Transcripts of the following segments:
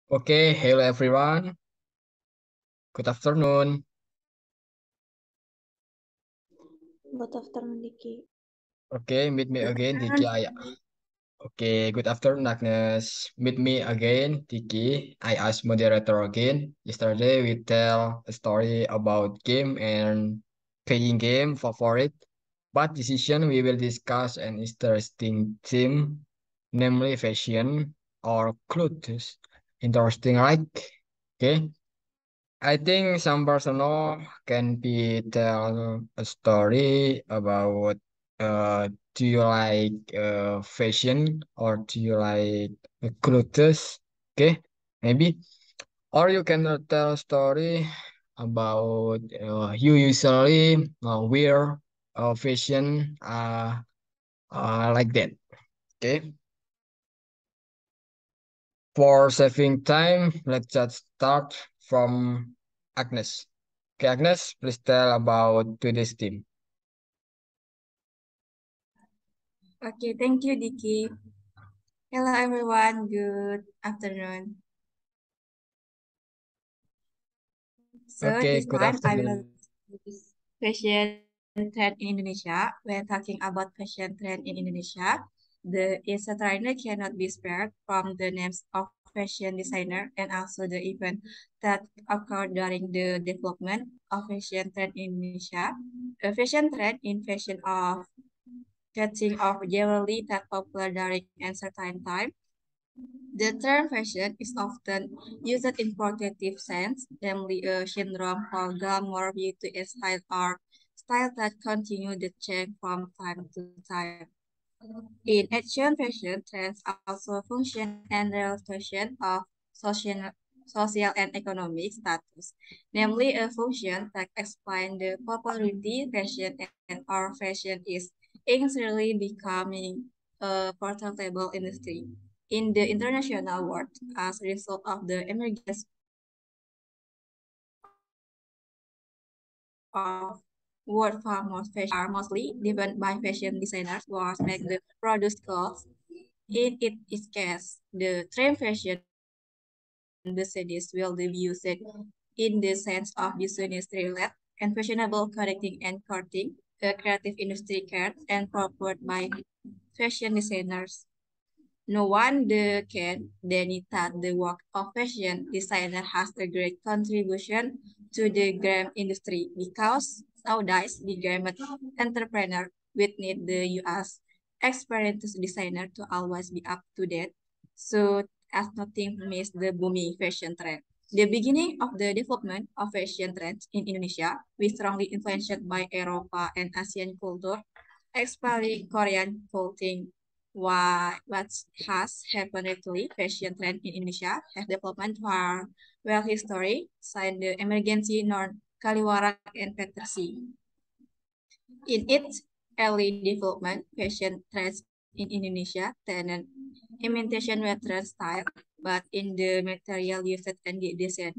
Okay, hello everyone. Good afternoon. Good afternoon, Diki. Okay, meet me Good again, Diki. afternoon. Okay, good afternoon, Agnes. Meet me again, Diki. I asked moderator again. Yesterday we tell a story about game and playing game favorite. But decision we will discuss an interesting theme, namely fashion or clothes. Interesting, right? Okay. I think some personal can be tell a story about do you like fashion or do you like clothes? Okay, maybe. Or you can tell a story about you usually wear fashion like that. Okay. For saving time, let's just start from Agnes. Okay, Agnes, please tell about today's theme. Okay, thank you, Diki. Hello, everyone. Good afternoon. So Okay, this good time I will afternoon. discuss fashion trend in Indonesia. When talking about fashion trend in Indonesia, the entertainer cannot be spared from the names of fashion designer and also the event that occurred during the development of fashion trend in Indonesia. A fashion trend in fashion of catching of generally that popular during a certain time. The term fashion is often used in positive sense, namely a syndrome or glamour beauty and style or style that continue to change from time to time. In ancient fashion, trends also function and relation of social, social and economic status, namely a function that explains the popularity fashion and our fashion is increasingly becoming a portable industry in the international world as a result of the emergence of world famous fashion are mostly driven by fashion designers who make the produced clothes. In its case, the trend fashion Mercedes will be used in the sense of business relate and fashionable connecting and courting, the creative industry cared and proposed by fashion designers. No one can deny that the work of fashion designer has a great contribution to the garment industry because nowadays the garment entrepreneur will need the US experienced designer to always be up to date. So as nothing miss the booming fashion trend. The beginning of the development of fashion trends in Indonesia was strongly influenced by Europa and Asian culture, especially Korean clothing what has happened lately, fashion trend in Indonesia has development for well history, since the emergency non Kaliwarak and Petersi. In its early development, fashion trends in Indonesia tended imitation Western style, but in the material used and the design.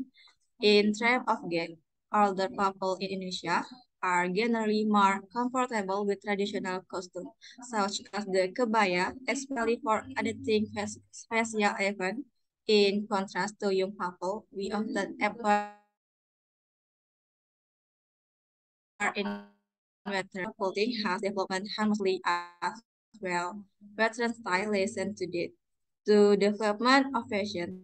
In terms of game, older people in Indonesia are generally more comfortable with traditional costumes, such as the kebaya, especially for attending special events. In contrast to young people, we often appear in Western clothing has developed harmoniously as well. Western style listen to it. The development of fashion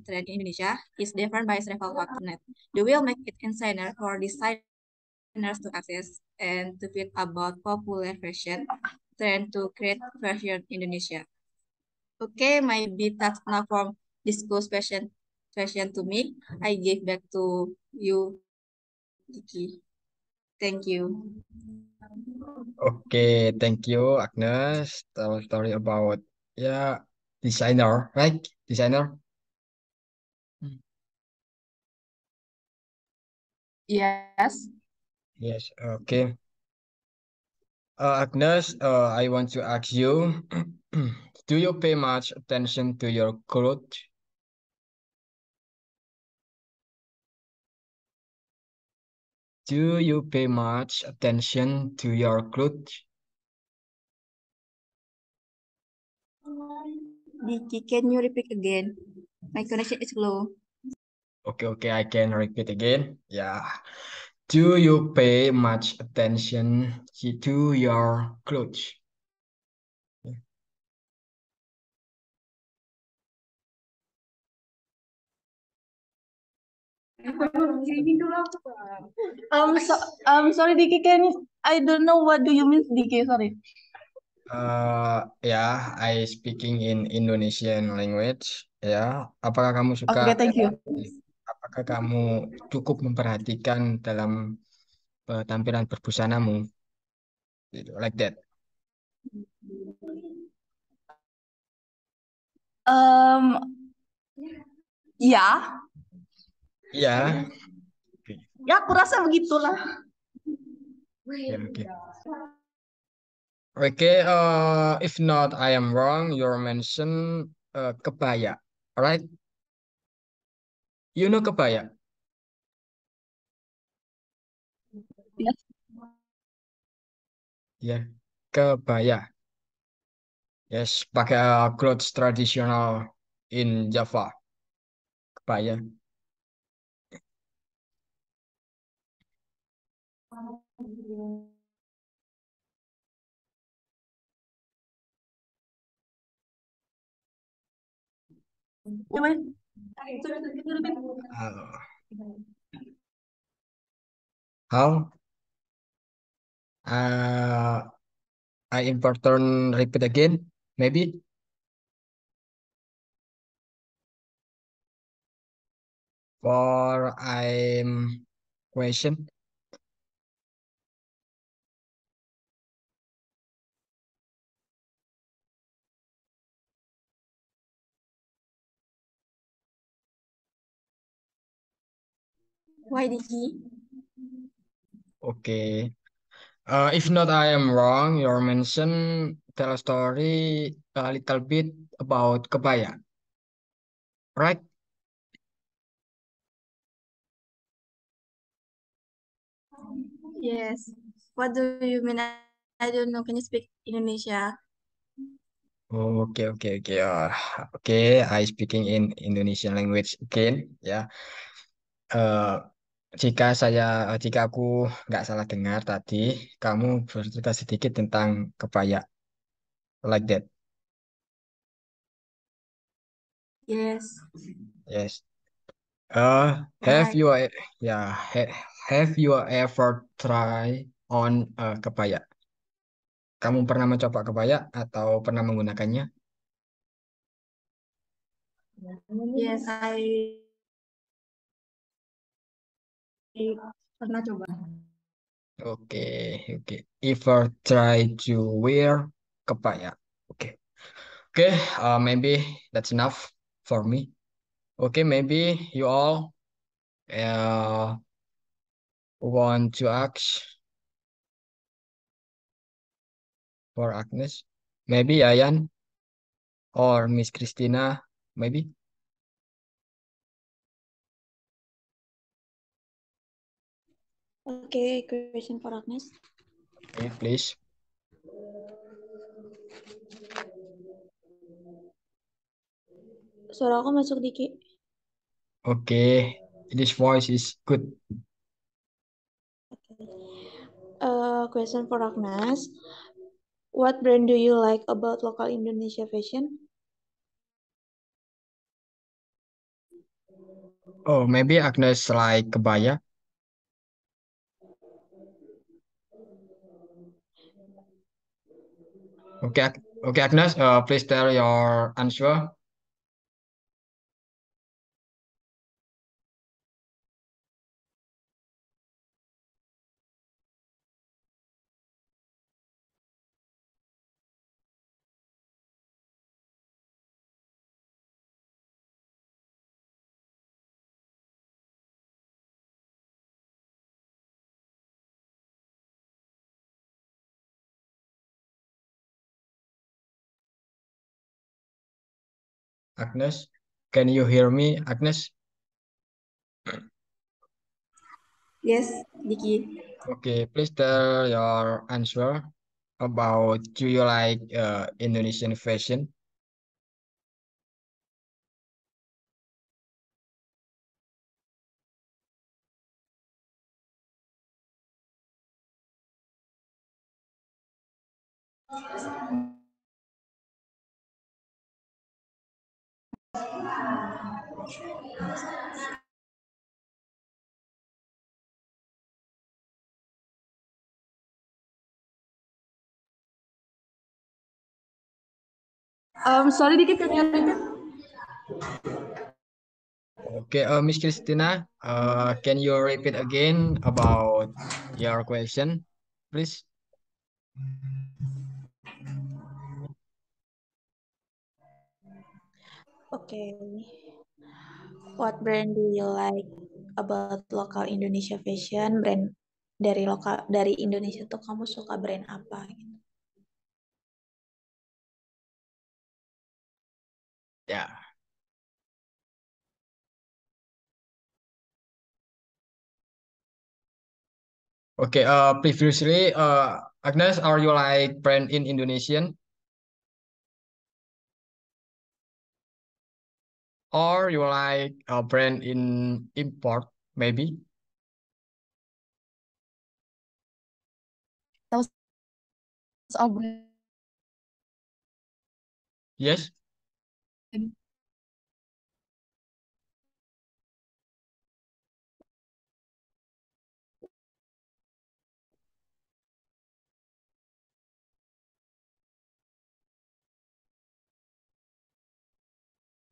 trend in Indonesia is different by several factors. The will make it insignificant for designers to access and to fit about popular fashion trend to create fashion Indonesia. Okay, maybe that's enough from discuss fashion to me. I give back to you, Kiki. Thank you. Okay, thank you, Agnes. Tell a story about yeah designer, right? Designer. Mm. Yes. Yes. Okay. Agnes, I want to ask you, do you pay much attention to your clothes? Do you pay much attention to your clothes? Diki, can you repeat again? My connection is low. Okay, I can repeat again. Yeah. Do you pay much attention to your clothes? So, sorry, Diki, I don't know what do you mean, Diki, sorry. Yeah, I speaking in Indonesian language. Ya, apakah kamu Okay, suka? thank you. Apakah kamu cukup memperhatikan dalam tampilan berbusanamu? Gitu, like that. Um, ya, Iya. Oke, ya aku rasa begitulah. oke. Oke, if not, I am wrong. You mention kebaya, right? You know kebaya, Yes. ya? Kebaya, yes. Pakai clothes tradisional in Java, kebaya. Gimana? Uh, how? Uh, I important repeat again, maybe for I'm question. Why Diki? Okay. If not, I am wrong. Your mention tell a story a little bit about kebaya, right? Yes. What do you mean? I don't know. Can you speak Indonesia? Okay. I speaking in Indonesian language again. Ya, Eh, jika aku nggak salah dengar tadi, kamu bercerita sedikit tentang kebaya, like that. Yes. Yes. Have Right. you, yeah, have you ever try on kebaya? Kamu pernah mencoba kebaya atau pernah menggunakannya? Yes, pernah coba. Oke. Ever try to wear kebaya? Oke. Maybe that's enough for me. Okay, maybe you all uh, want to ask for Agnes. Maybe Ayan or Miss Christina. Maybe. Okay, question for Agnes. Okay, please. Suara aku masuk Diki. Okay, this voice is good. Question for Agnes. What brand do you like about local Indonesia fashion? Oh, maybe Agnes like kebaya. Okay, Agnes. Please tell your answer. Agnes, can you hear me, Agnes? Yes, Diki. Okay, please tell your answer about do you like Indonesian fashion? Sorry dikit kan you repeat? Okay, Miss Christina, can you repeat again about your question, please? Okay. What brand do you like about local Indonesia fashion? Brand dari Indonesia tuh kamu suka brand apa gitu? Yeah. Okay, previously, Agnes, are you like brand in Indonesian or you like a brand in import, maybe? Those are brand. Yes.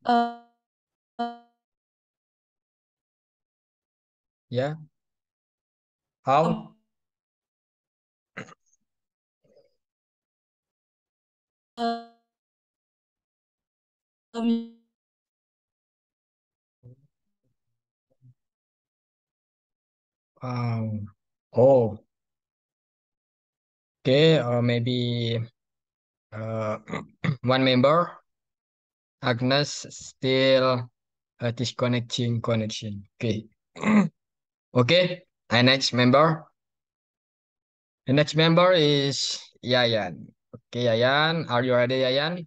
Uh, Yeah. How? um, um, Oh, okay. Maybe uh, one member, Agnes, still disconnecting connection. Okay. Okay. And next member. The next member is Yayan. Okay, Yayan. Are you ready, Yayan?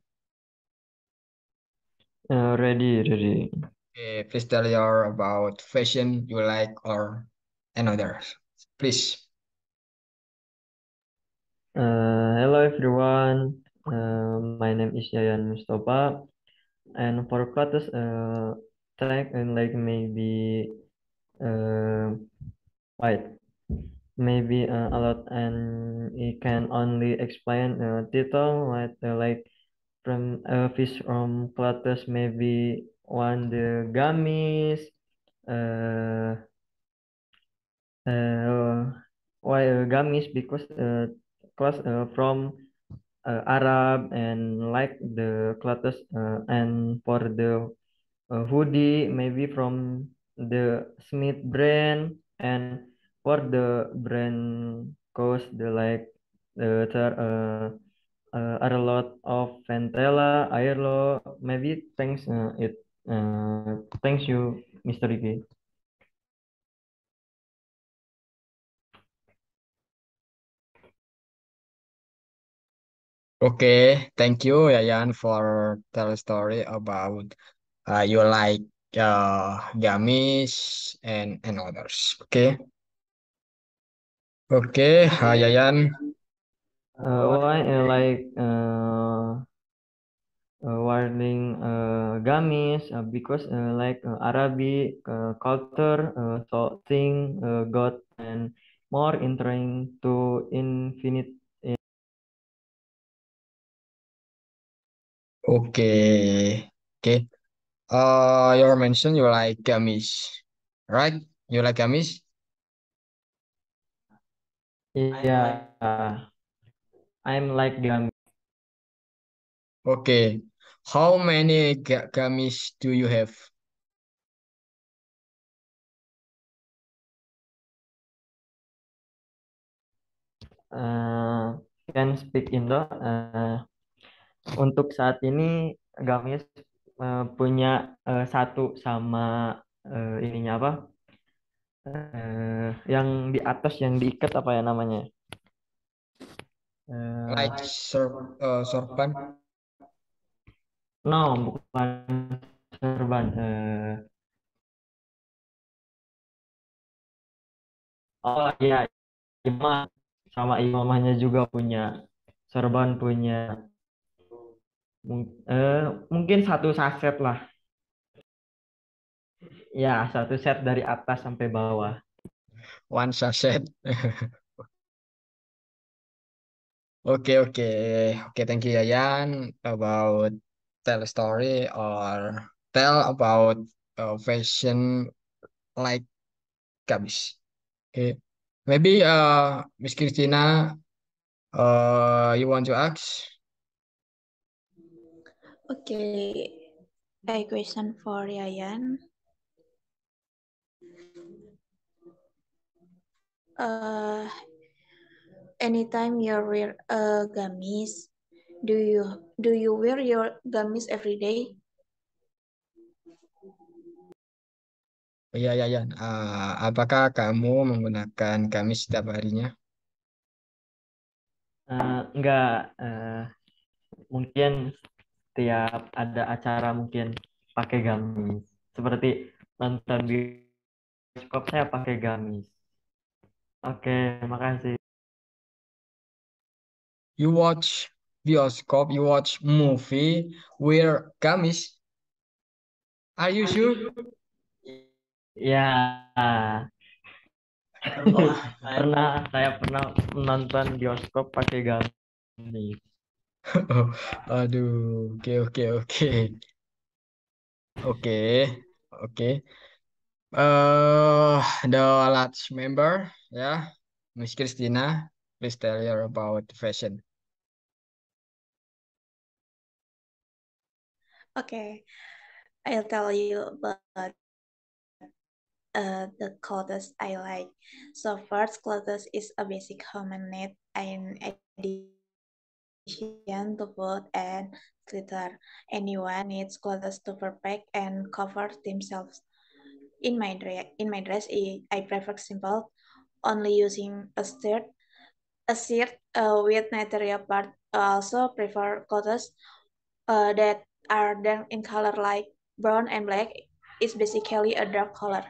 Ready. Okay, please tell your about fashion you like or another. Please. Hello everyone. My name is Yayan Mustafa, and for classes, tag and like maybe uh, wait, maybe a lot, and it can only explain title like from fish from classes maybe one the gummies, uh, why gummies because class from Arab and like the clothes and for the hoodie maybe from the Smith brand and for the brand cost the like there are a lot of Ventela, Airlo maybe thanks you Mr. Ricky. Okay, thank you, Yayan, for tell a story about you like gamis and others. Okay, okay, Yayan. Why like wearing gamis because like Arabic culture so thing got and more entering to infinite. Okay, okay. You mentioned you like gamis, right? You like gamis? Yeah, I'm like gamis. Okay. How many gamis do you have? uh, can speak Indo. Untuk saat ini gamis punya satu sama ininya apa? Yang di atas yang diikat apa ya namanya? Like Eh, sorban? no, bukan serban. Oh iya, imam sama imamahnya juga punya Sorbonne punya mungkin satu saset lah. Ya, satu set dari atas sampai bawah. One sachet. Okay, okay, okay. Thank you, Yayan, about tell a story or tell about fashion like Gabis. Okay, maybe Miss Christina, you want to ask? Okay, a question for Yayan. Uh, Anytime you wear a gamis, do you wear your gamis every day? Iya, Yayan. Apakah kamu menggunakan gamis setiap harinya? Enggak, mungkin tiap ada acara mungkin pakai gamis. Seperti nonton bioskop saya pakai gamis. Oke, makasih. You watch bioskop, you watch movie, wear gamis. Are you sure? Ya, Oh, saya pernah menonton bioskop pakai gamis. aduh, oke, oke, oke. Oke, oke. The last member, ya, Miss Christina, please tell her about fashion. Okay, I'll tell you about the clothes I like. So first, clothes is a basic human need in addition to food and shelter. Anyone needs clothes to protect and cover themselves. In my dress, I prefer simple, only using a shirt with material part. I also prefer clothes that are dark in color, like brown and black. It's basically a dark color.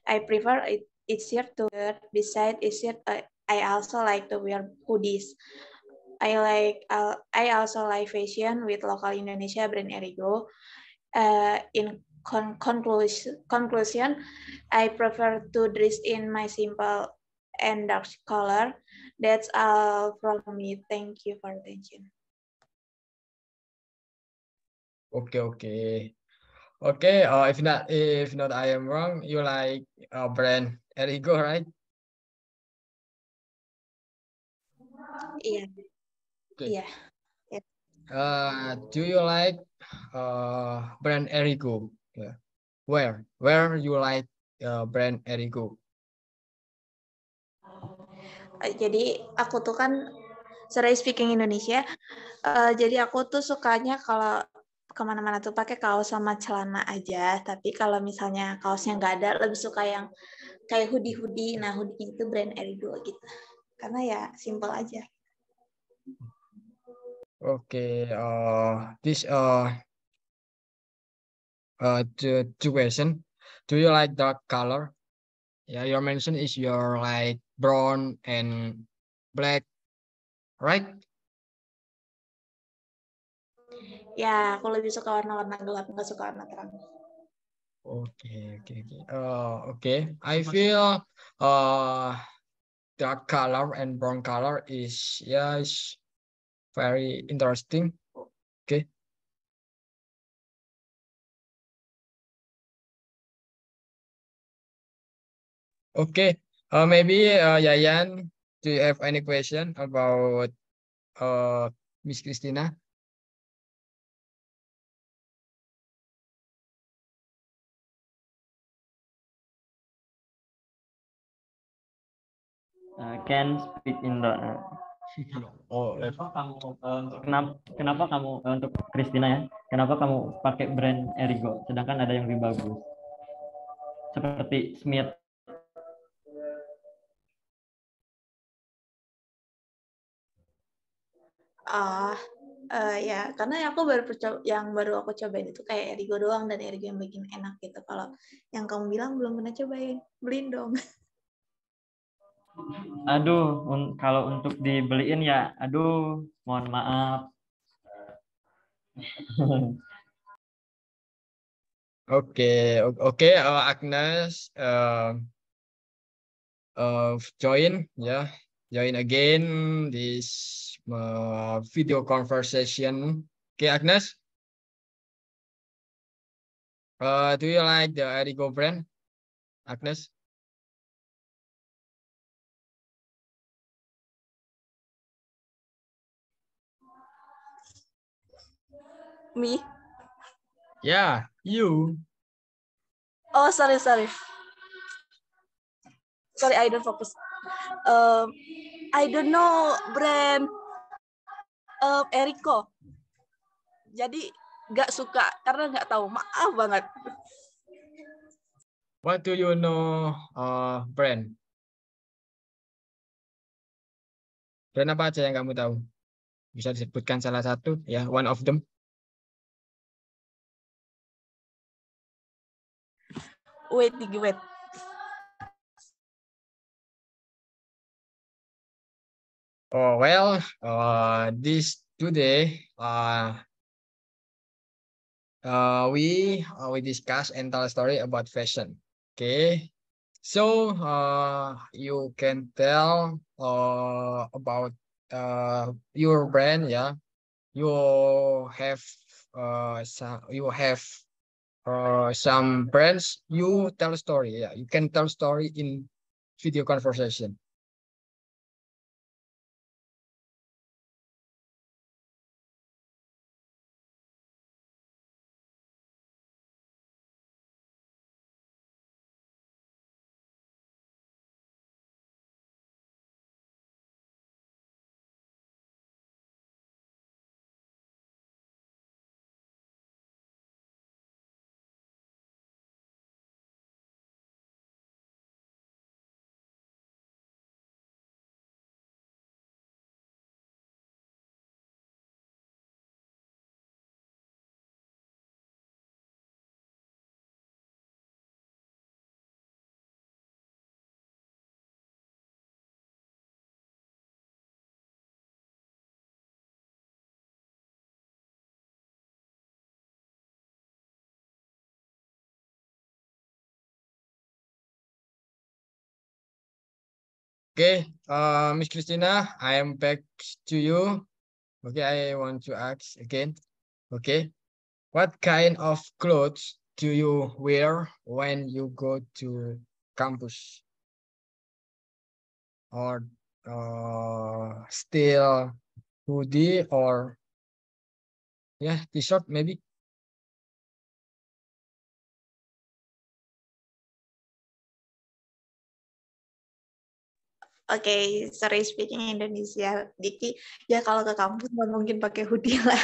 I prefer it shirt to wear. Beside it shirt, I also like to wear hoodies. I also like fashion with local Indonesia brand Erigo. In conclusion, I prefer to dress in my simple and dark color. That's all from me. Thank you for attention. Okay, okay. Okay, if not I am wrong, you like brand Erigo, right? Yeah, Okay. yeah. Do you like brand Erigo? Yeah. Where you like brand Erigo? Jadi aku tuh kan sering speaking Indonesia. Jadi aku tuh sukanya kalau kemana-mana tuh pakai kaos sama celana aja. Tapi kalau misalnya kaosnya nggak ada, lebih suka yang kayak hoodie-hoodie. Nah, hoodie itu brand Erigo gitu. Karena ya simple aja. Okay, this two question. Do you like dark color? Yeah, your mention is your like brown and black, right? Ya, aku lebih suka warna-warna gelap, nggak suka warna terang. Okay, okay, okay. Okay. I feel dark color and brown color is yes very interesting. Okay. Okay. Maybe Yayan, do you have any question about uh Miss Christina? Can speak in the Oh, kenapa kamu untuk Christina ya? Kenapa kamu pakai brand Erigo sedangkan ada yang lebih bagus? Seperti Smith. Ya, karena aku baru aku cobain itu kayak Erigo doang, dan Erigo yang bikin enak gitu. Kalau yang kamu bilang belum pernah cobain, beliin dong. Aduh, kalau untuk dibeliin ya, aduh, mohon maaf. Oke, oke, Agnes, join, ya, join again this video conversation. Okay, Agnes, do you like the Erigo brand, Agnes? Me? Yeah, you. Oh, sorry. Sorry, I don't focus. I don't know brand Erico. Jadi nggak suka karena nggak tahu. Maaf banget. What do you know brand? Brand apa aja yang kamu tahu? Bisa disebutkan salah satu, ya, one of them. Wait. Oh, well, this today, we discuss and tell a story about fashion. Okay, so you can tell about your brand, yeah. You have some brands. You tell a story, yeah. You can tell story in video conversation. Okay, Miss Christina, I am back to you. Okay, I want to ask again. Okay, what kind of clothes do you wear when you go to campus? Or still hoodie or, yeah, t-shirt maybe? Oke, sorry speaking Indonesia. Diki, ya kalau ke kampus nggak mungkin pakai hoodie lah.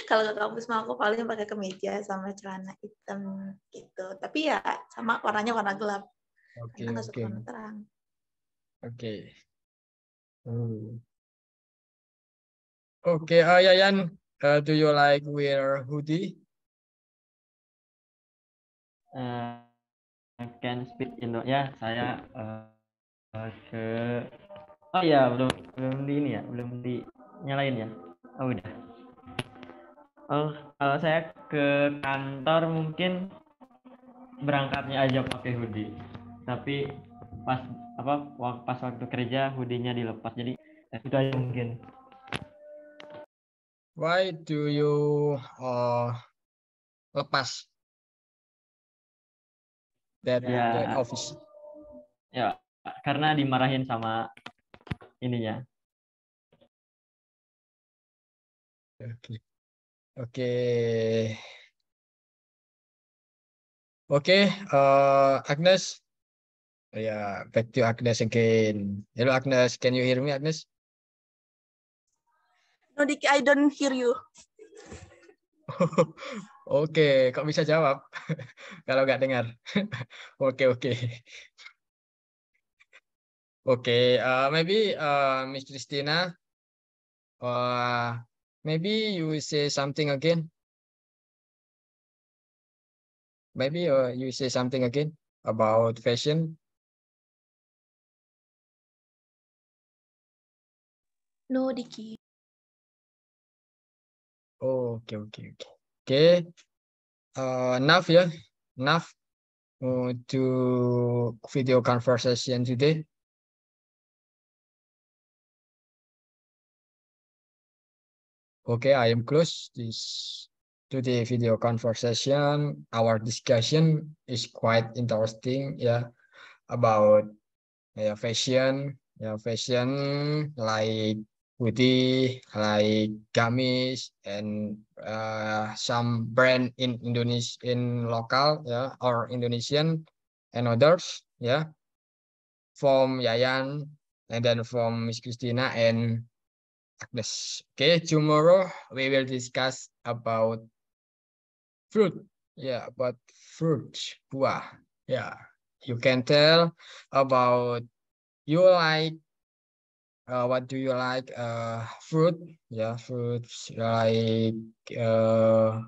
Kalau ke kampus mah aku paling pakai kemeja sama celana hitam gitu. Tapi ya sama warnanya warna gelap. Karena Okay, nggak suka okay, warna terang. okay. Okay, Yayan, do you like wear hoodie? Can speak Indo ya, saya ke oh ya belum belum di ini ya, belum dinyalain ya. Oh udah. Oh, kalau saya ke kantor mungkin berangkatnya aja pakai hoodie. Tapi pas pas waktu kerja hoodie-nya dilepas. Jadi itu aja mungkin. Why do you lepas that Ya office? ya karena dimarahin sama ininya. Okay. Okay. Okay, Agnes. Yeah, back to Agnes again. Hello, Agnes. Can you hear me, Agnes? No, Diki, I don't hear you. Oke, kok bisa jawab kalau nggak dengar? Oke, oke. Oke, maybe Miss Christina, maybe you say something again. Maybe you say something again about fashion. No, Diki. Oh, okay. Enough ya, enough to video conversation today. Okay, I am close this today video conversation. Our discussion is quite interesting, yeah, about fashion like hoodie, like gamis, and some brand in Indonesia, in local, yeah, or Indonesian, and others, yeah, from Yayan, and then from Miss Christina and Agnes. Okay, tomorrow we will discuss about fruit, yeah, about fruit, buah, yeah. You can tell about you like what do you like? Fruit, yeah, fruits like uh,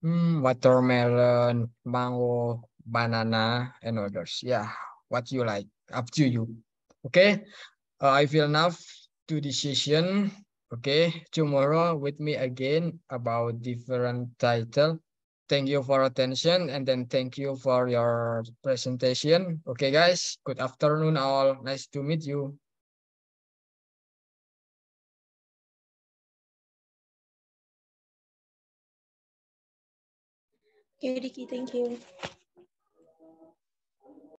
watermelon, mango, banana, and others. Yeah, what you like? Up to you. Okay. I feel enough to decision. Okay, tomorrow with me again about different title. Thank you for attention and then thank you for your presentation. Okay, guys. Good afternoon, all. Nice to meet you. Okay, Diki, thank you.